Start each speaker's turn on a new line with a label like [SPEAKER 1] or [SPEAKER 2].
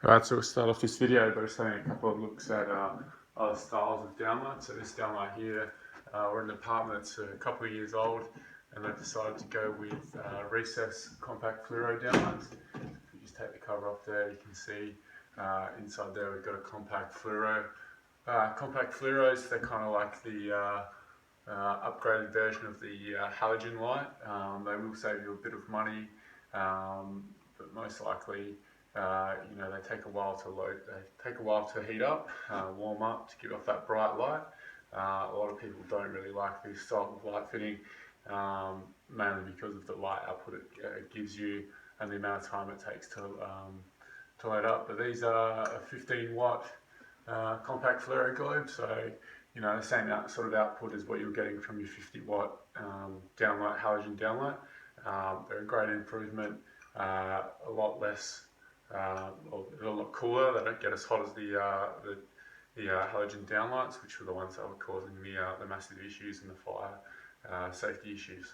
[SPEAKER 1] Alright, so we'll start off this video by just having a couple of looks at other styles of downlights. So this downlight here, we're in an apartment that's a couple of years old, and they've decided to go with recess compact fluoro downlights. If you just take the cover off there, you can see inside there we've got a compact fluoro. Compact fluoros, they're kind of like the upgraded version of the halogen light. They will save you a bit of money, but most likely they take a while to load. They take a while to heat up, warm up to give off that bright light. A lot of people don't really like this style of light fitting, mainly because of the light output it gives you and the amount of time it takes to load up. But these are a 15 watt compact fluoro globe, so the same sort of output as what you're getting from your 50 watt downlight, halogen downlight. They're a great improvement, a lot less. They're a lot cooler. They don't get as hot as the halogen downlights, which were the ones that were causing the massive issues and the fire safety issues.